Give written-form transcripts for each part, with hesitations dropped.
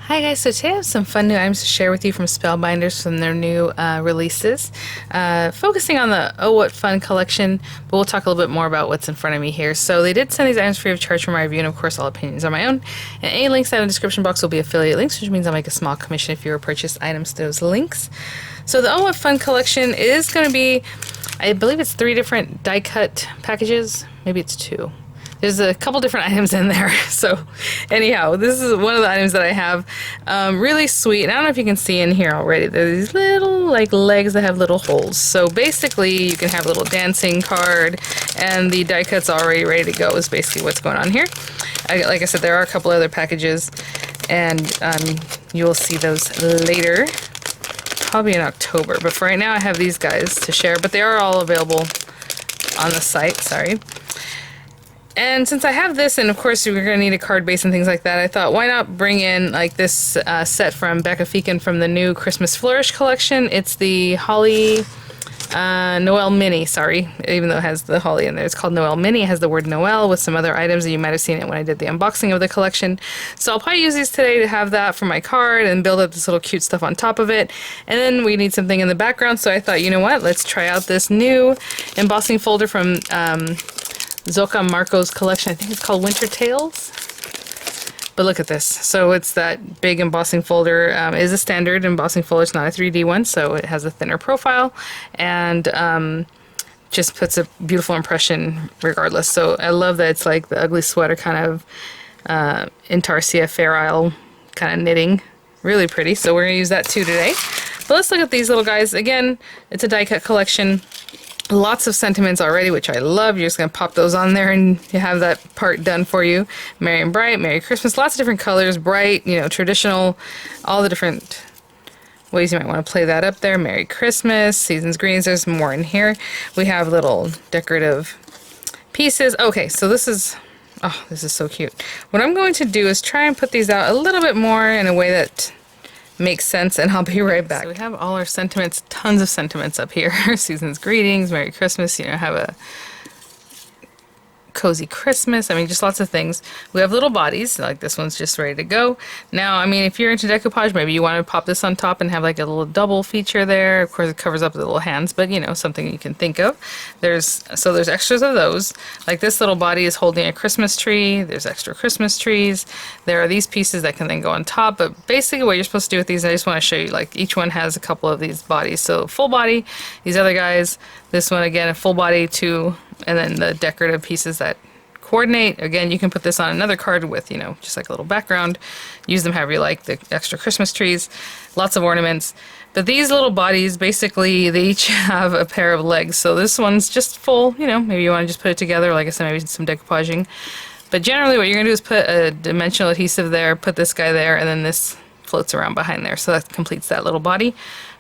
Hi guys, so today I have some fun new items to share with you from Spellbinders from their new releases. Focusing on the Oh What Fun collection, but we'll talk a little bit more about what's in front of me here. So they did send these items free of charge for my review, and of course all opinions are my own. And any links I have in the description box will be affiliate links, which means I'll make a small commission if you purchase items through those links. So the Oh What Fun collection is going to be, I believe it's 3 different die cut packages, maybe it's 2. There's a couple different items in there. So anyhow, this is one of the items that I have. Really sweet. And I don't know if you can see in here already. There's these little like legs that have little holes. So basically you can have a little dancing card and the die cut's already ready to go is basically what's going on here. Like I said, there are a couple other packages and you'll see those later. Probably in October. But for right now I have these guys to share. But they are all available on the site. Sorry. And since I have this, and of course we're going to need a card base and things like that, I thought why not bring in like this set from Becca Feekin from the new Christmas Flourish collection. It's the Holly Noel Mini, sorry, even though it has the Holly in there. It's called Noel Mini. It has the word Noel with some other items, and you might have seen it when I did the unboxing of the collection. So I'll probably use these today to have that for my card and build up this little cute stuff on top of it. And then we need something in the background, so I thought, you know what, let's try out this new embossing folder from Zoka Marco's collection. I think it's called Winter Tales. But look at this. So it's that big embossing folder. It is a standard embossing folder. It's not a 3D one, so it has a thinner profile and just puts a beautiful impression regardless. So I love that it's like the ugly sweater kind of Intarsia Fair Isle kind of knitting. Really pretty. So we're going to use that too today. But let's look at these little guys. Again, it's a die cut collection. Lots of sentiments already, which I love. You're just going to pop those on there and you have that part done for you. Merry and Bright, Merry Christmas, lots of different colors, bright, you know, traditional, all the different ways you might want to play that up there. Merry Christmas, Seasons Greens, there's more in here. We have little decorative pieces. Okay, so this is, oh, this is so cute. What I'm going to do is try and put these out a little bit more in a way that makes sense, and I'll be right back. So we have all our sentiments, tons of sentiments up here. Season's greetings, Merry Christmas, you know, have a cozy Christmas. I mean, just lots of things. We have little bodies, like this one's just ready to go. Now, I mean, if you're into decoupage, maybe you want to pop this on top and have like a little double feature there. Of course, it covers up the little hands, but you know, something you can think of. There's extras of those. Like this little body is holding a Christmas tree. There's extra Christmas trees. There are these pieces that can then go on top, but basically what you're supposed to do with these, I just want to show you, like each one has a couple of these bodies. So full body, these other guys, this one again, a full body too, and then the decorative pieces that coordinate. Again, you can put this on another card with, you know, just like a little background. Use them however you like. The extra Christmas trees, lots of ornaments. But these little bodies, basically, they each have a pair of legs. So this one's just full, you know, maybe you want to just put it together. Like I said, maybe some decoupaging. But generally what you're going to do is put a dimensional adhesive there, put this guy there, and then this floats around behind there. So that completes that little body,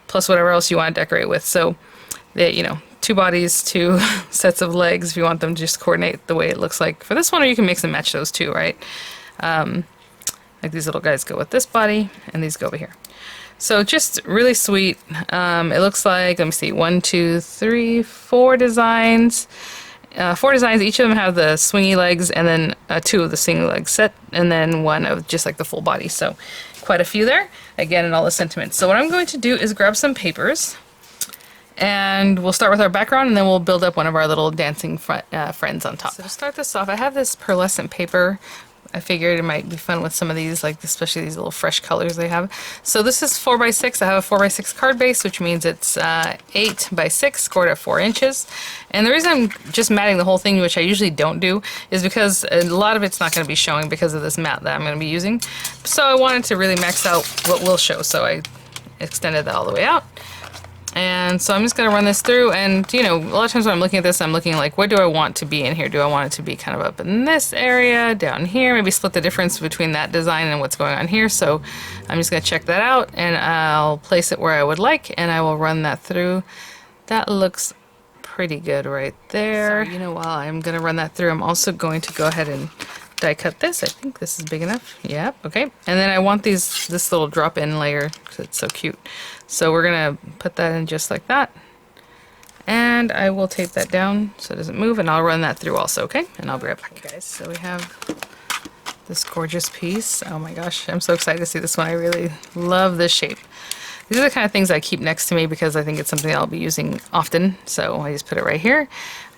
plus whatever else you want to decorate with. So, you know, 2 bodies, 2 sets of legs if you want them to just coordinate the way it looks like for this one, or you can mix and match those too, right? Like these little guys go with this body and these go over here. So just really sweet. It looks like, let me see, 1, 2, 3, 4 designs. 4 designs, each of them have the swingy legs and then 2 of the single legs set and then 1 of just like the full body. So quite a few there, again, in all the sentiments. So what I'm going to do is grab some papers. And we'll start with our background and then we'll build up one of our little dancing friends on top. So to start this off, I have this pearlescent paper. I figured it might be fun with some of these, like especially these little fresh colors they have. So this is 4x6. I have a 4x6 card base, which means it's 8x6, scored at 4 inches. And the reason I'm just matting the whole thing, which I usually don't do, is because a lot of it's not going to be showing because of this mat that I'm going to be using. So I wanted to really max out what will show, so I extended that all the way out. And so I'm just going to run this through, and you know, a lot of times when I'm looking at this, I'm looking like, what do I want to be in here? Do I want it to be kind of up in this area, down here, maybe split the difference between that design and what's going on here? So I'm just going to check that out, and I'll place it where I would like, and I will run that through. That looks pretty good right there. So, you know, while I'm going to run that through, I'm also going to go ahead and die cut this. I think this is big enough. Yep, okay. And then I want this little drop-in layer because it's so cute. So we're gonna put that in just like that. And I will tape that down so it doesn't move, and I'll run that through also, okay? And I'll be right back. Okay, guys, so we have this gorgeous piece. Oh my gosh, I'm so excited to see this one. I really love this shape. These are the kind of things I keep next to me because I think it's something I'll be using often. So I just put it right here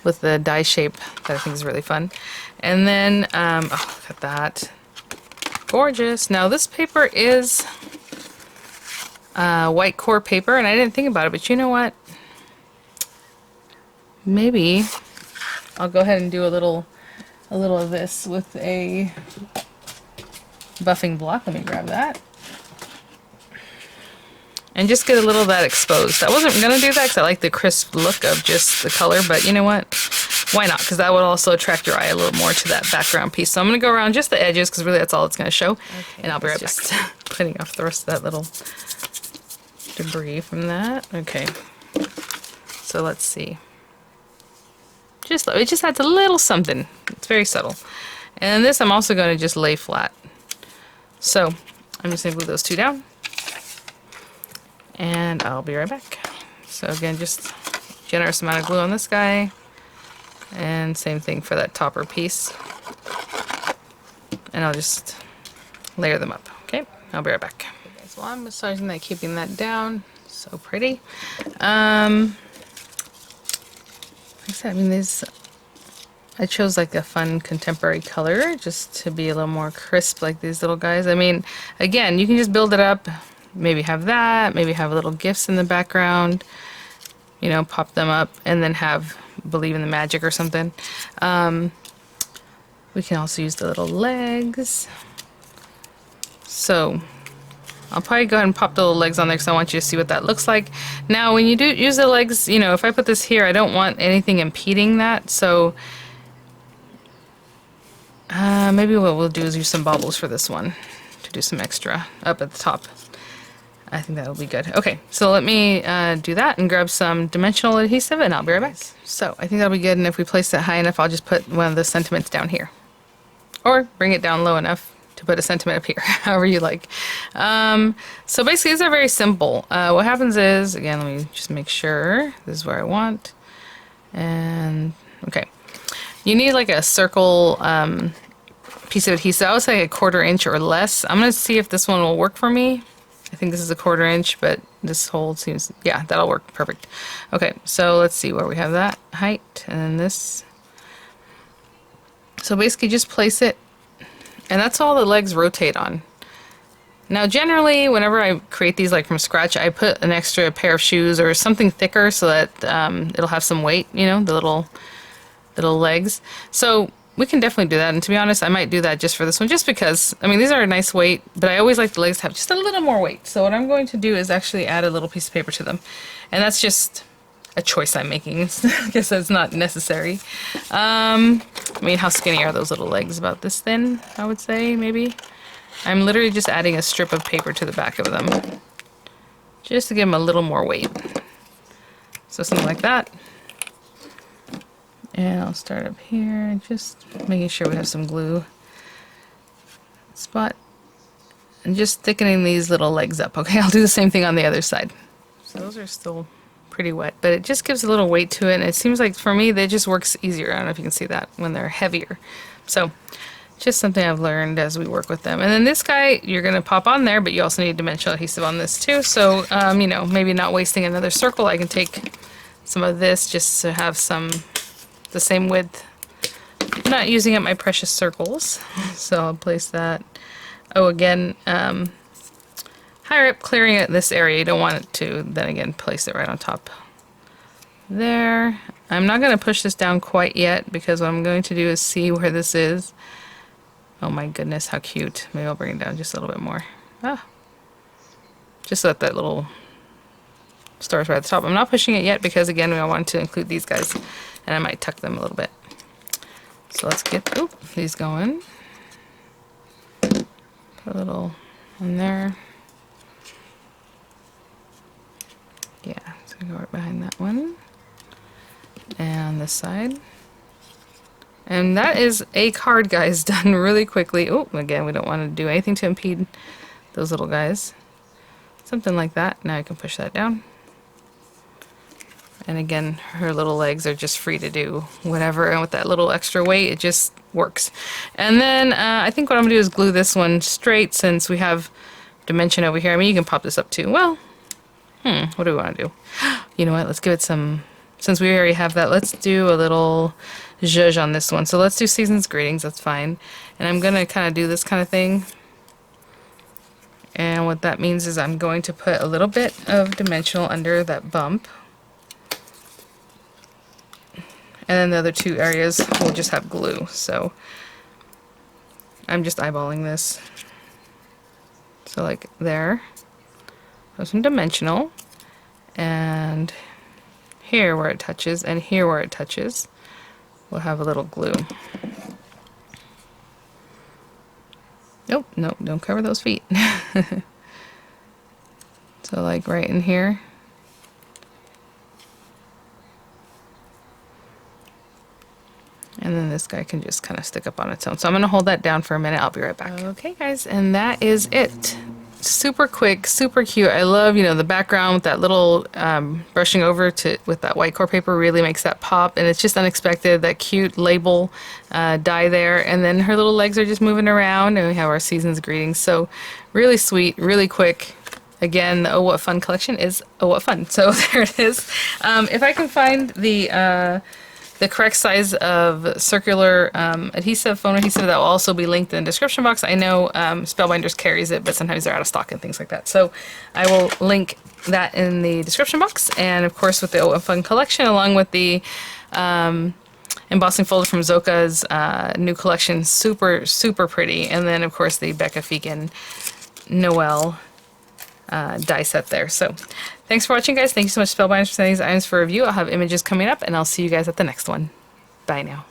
with the die shape that I think is really fun. And then, oh, look at that. Gorgeous. Now this paper is white core paper, and I didn't think about it, but you know what? Maybe I'll go ahead and do a little of this with a buffing block. Let me grab that. And just get a little of that exposed. I wasn't going to do that because I like the crisp look of just the color, but you know what? Why not? Because that would also attract your eye a little more to that background piece. So I'm going to go around just the edges because really that's all it's going to show. Okay, and I'll be right back. Just cleaning off the rest of that little debris from that. Okay. So let's see. It just adds a little something. It's very subtle. And this I'm also going to just lay flat. So I'm just going to glue those two down. And I'll be right back. So again, just generous amount of glue on this guy. And same thing for that topper piece. And I'll just layer them up. Okay, I'll be right back. Okay, so I'm massaging that, keeping that down. So pretty. Like I said, I mean, I chose like a fun contemporary color just to be a little more crisp like these little guys. I mean, again, you can just build it up. Maybe have that, maybe have little gifts in the background, you know, pop them up, and then have Believe in the Magic or something. We can also use the little legs. So I'll probably go ahead and pop the little legs on there because I want you to see what that looks like. Now when you do use the legs, you know, if I put this here, I don't want anything impeding that, so maybe what we'll do is use some baubles for this one to do some extra up at the top. I think that'll be good. Okay, so let me do that and grab some dimensional adhesive and I'll be right back. So I think that'll be good, and if we place it high enough, I'll just put one of the sentiments down here. Or bring it down low enough to put a sentiment up here, however you like. So basically these are very simple. What happens is, again, let me just make sure this is where I want. And, okay. You need like a circle piece of adhesive. I would say a 1/4 inch or less. I'm going to see if this one will work for me. I think this is a 1/4 inch, but this hole seems, yeah, that'll work perfect. Okay, so let's see where we have that height, and then this. So basically just place it, and that's all the legs rotate on. Now generally, whenever I create these like from scratch, I put an extra pair of shoes or something thicker so that it'll have some weight, you know, the little legs. So we can definitely do that, and to be honest, I might do that just for this one, just because, I mean, these are a nice weight, but I always like the legs to have just a little more weight. So what I'm going to do is actually add a little piece of paper to them, and that's just a choice I'm making. I guess it's not necessary. I mean, how skinny are those little legs? About this thin, I would say, maybe. I'm literally just adding a strip of paper to the back of them, just to give them a little more weight. So something like that. And I'll start up here, just making sure we have some glue spot, and just thickening these little legs up. Okay, I'll do the same thing on the other side. So those are still pretty wet, but it just gives a little weight to it, and it seems like for me that just works easier. I don't know if you can see that when they're heavier. So just something I've learned as we work with them. And then this guy you're going to pop on there, but you also need dimensional adhesive on this too. So you know, maybe not wasting another circle, I can take some of this just to have some the same width. I'm not using up my precious circles, so I'll place that. Oh, again, higher up, clearing it this area. You don't want it to then again place it right on top there. I'm not going to push this down quite yet because what I'm going to do is see where this is. Oh my goodness, how cute. Maybe I'll bring it down just a little bit more. Ah, just so that little star's right at the top. I'm not pushing it yet because again, I want to include these guys, and I might tuck them a little bit. So let's get these going. Put a little in there. Yeah, it's gonna go right behind that one. And on this side. And that is a card, guys, done really quickly. Oh, again, we don't want to do anything to impede those little guys. Something like that. Now I can push that down. And again, her little legs are just free to do whatever, and with that little extra weight, it just works. And then I think what I'm gonna do is glue this one straight since we have dimension over here. I mean, you can pop this up too. Well, what do we want to do? You know what? Let's give it some, since we already have that, let's do a little zhuzh on this one. So let's do Season's Greetings, that's fine. And I'm gonna kind of do this kind of thing. And what that means is I'm going to put a little bit of dimensional under that bump. And then the other two areas will just have glue. So I'm just eyeballing this. So like there. Put some dimensional. And here where it touches and here where it touches, we'll have a little glue. Nope, nope, don't cover those feet. So like right in here. And then this guy can just kind of stick up on its own. So I'm going to hold that down for a minute. I'll be right back. Okay guys, and that is it. Super quick, super cute. I love, you know, the background with that little brushing over to with that white core paper really makes that pop, and it's just unexpected. That cute label die there, and then her little legs are just moving around, and we have our Season's Greetings. So really sweet, really quick. Again, the Oh What Fun collection is Oh What Fun. So there it is. If I can find the correct size of circular adhesive, foam adhesive, that will also be linked in the description box. I know Spellbinders carries it, but sometimes they're out of stock and things like that. So I will link that in the description box. And of course with the Oh Fun collection, along with the embossing folder from Zoka's new collection, super, super pretty. And then of course the Becca Fegan Noel die set there. So thanks for watching, guys. Thank you so much, Spellbinders, for sending these items for review. I'll have images coming up, and I'll see you guys at the next one. Bye now.